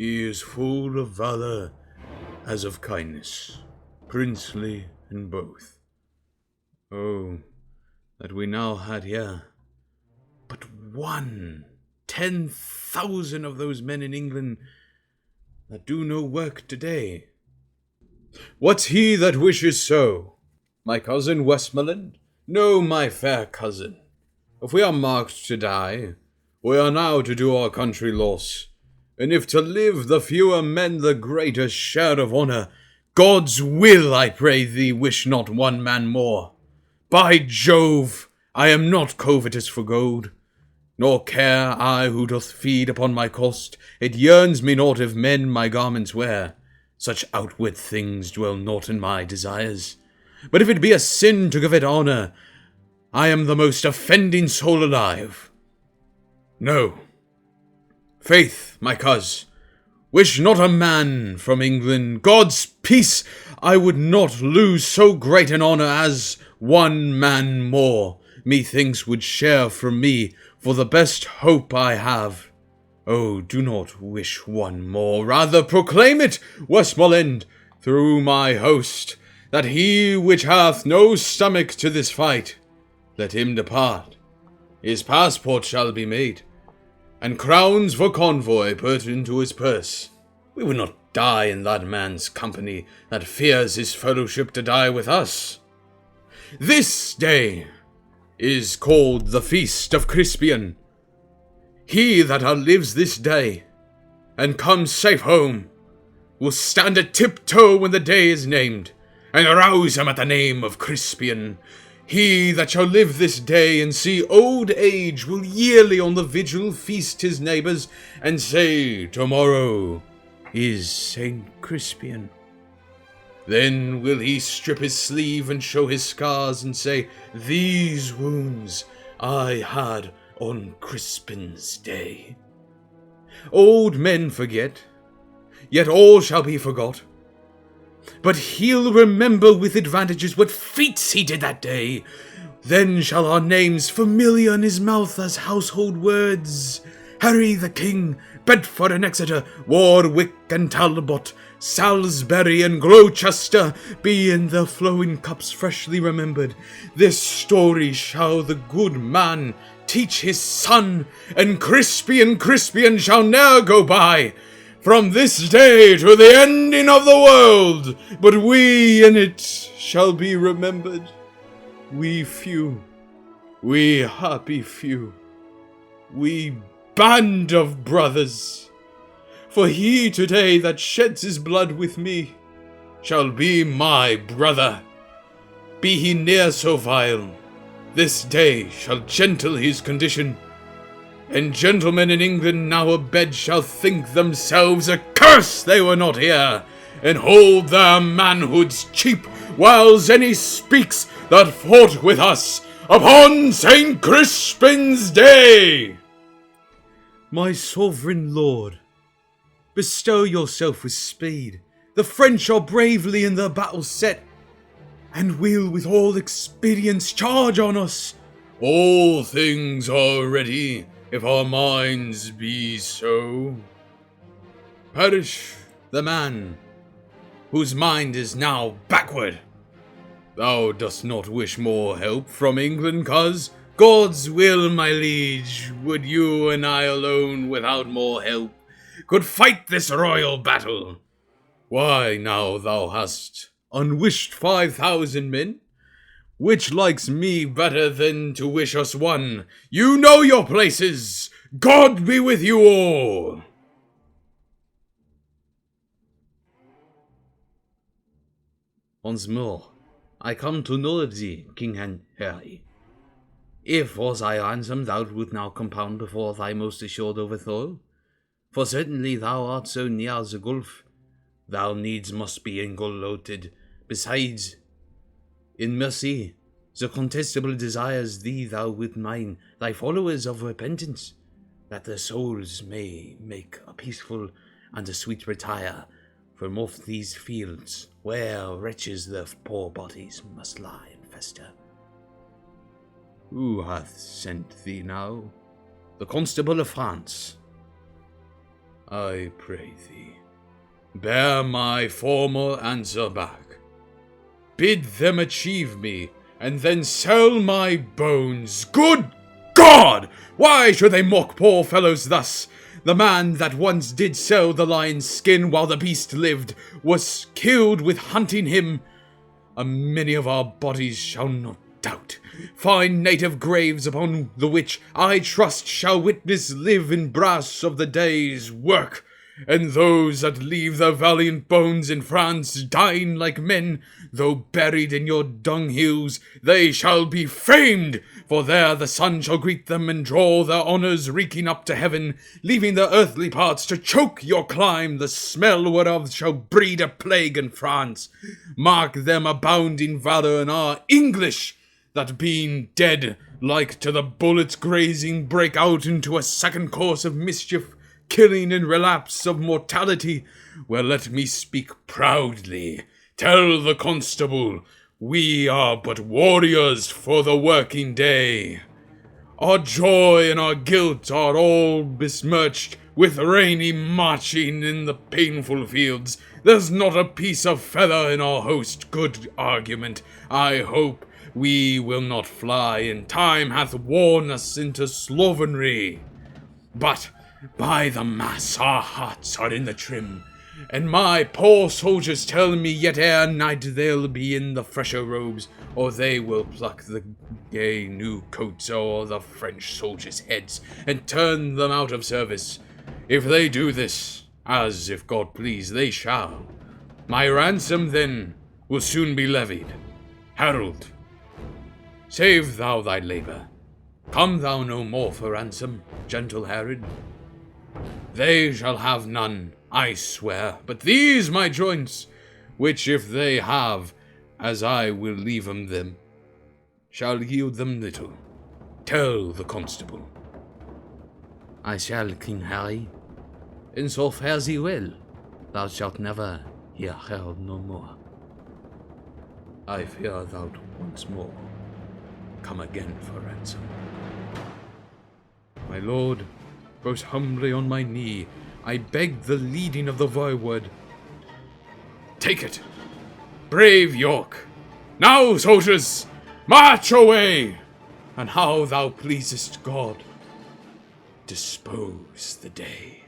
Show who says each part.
Speaker 1: He is full of valor as of kindness, princely in both. Oh, that we now had here but 10,000 of those men in England that do no work today. What's he that wishes so? My cousin Westmoreland? No, my fair cousin. If we are marked to die, we are now to do our country loss. And if to live the fewer men the greater share of honour, God's will, I pray thee, wish not one man more. By Jove, I am not covetous for gold, nor care I who doth feed upon my cost. It yearns me not if men my garments wear. Such outward things dwell not in my desires. But if it be a sin to give it honour, I am the most offending soul alive. No. Faith, my coz, wish not a man from England. God's peace, I would not lose so great an honour as one man more, methinks would share from me for the best hope I have. Oh, do not wish one more, rather proclaim it, Westmoreland, through my host, that he which hath no stomach to this fight, let him depart. His passport shall be made, and crowns for convoy put into his purse. We will not die in that man's company that fears his fellowship to die with us. This day is called the Feast of Crispin. He that outlives this day, and comes safe home, will stand a tiptoe when the day is named, and arouse him at the name of Crispin. He that shall live this day and see old age will yearly on the vigil feast his neighbours, and say, tomorrow is Saint Crispin. Then will he strip his sleeve and show his scars, and say, these wounds I had on Crispin's day. Old men forget, yet all shall be forgot. But he'll remember with advantages what feats he did that day. Then shall our names familiar in his mouth as household words. Harry the King, Bedford and Exeter, Warwick and Talbot, Salisbury and Gloucester be in their flowing cups freshly remembered. This story shall the good man teach his son, and Crispin shall ne'er go by, from this day to the ending of the world, but we in it shall be remembered. We few, we happy few, we band of brothers. For he today that sheds his blood with me shall be my brother. Be he ne'er so vile, this day shall gentle his condition. And gentlemen in England now abed shall think themselves accursed they were not here, and hold their manhoods cheap, whiles any speaks that fought with us upon St. Crispin's day. My sovereign lord, bestow yourself with speed. The French are bravely in their battle set, and will with all expedience charge on us. All things are ready, if our minds be so. Perish the man whose mind is now backward. Thou dost not wish more help from England, coz? God's will, my liege, would you and I alone, without more help, could fight this royal battle. Why, now thou hast unwished 5,000 men, which likes me better than to wish us one. You know your places. God be with you all. Once more, I come to know thee, King Harry. If for thy ransom thou wilt now compound before thy most assured overthrow, for certainly thou art so near the gulf, thou needs must be engulfed. Besides, in mercy, the contestable desires thee thou wilt mine, thy followers of repentance, that their souls may make a peaceful and a sweet retire from off these fields, where wretches their poor bodies must lie and fester. Who hath sent thee now? The Constable of France. I pray thee, bear my formal answer back. Bid them achieve me, and then sell my bones. Good God! Why should they mock poor fellows thus? The man that once did sell the lion's skin while the beast lived was killed with hunting him. Many of our bodies shall not doubt find native graves upon the which I trust shall witness live in brass of the day's work, and those that leave their valiant bones in France dying like men, though buried in your dunghills, they shall be famed, for there the sun shall greet them and draw their honours reeking up to heaven, leaving their earthly parts to choke your clime, the smell whereof shall breed a plague in France. Mark them abounding valour and our English, that being dead, like to the bullets grazing, break out into a second course of mischief, killing and relapse of mortality, where let me speak proudly. Tell the constable, we are but warriors for the working day. Our joy and our guilt are all besmirched with rainy marching in the painful fields. There's not a piece of feather in our host. Good argument. I hope we will not fly, and time hath worn us into slovenry. But by the mass, our hearts are in the trim, and my poor soldiers tell me yet ere night they'll be in the fresher robes, or they will pluck the gay new coats o'er the French soldiers' heads, and turn them out of service. If they do this, as if God please they shall, my ransom then will soon be levied. Herald, save thou thy labour. Come thou no more for ransom, gentle Herod. They shall have none, I swear, but these my joints, which if they have, as I will leave 'em them, shall yield them little. Tell the constable. I shall, King Harry. In so fare thee well, thou shalt never hear Harold no more. I fear thou'lt once more come again for ransom. My lord, most humbly on my knee, I beg the leading of the voivode. Take it, brave York. Now, soldiers, march away, and how thou pleasest God, dispose the day.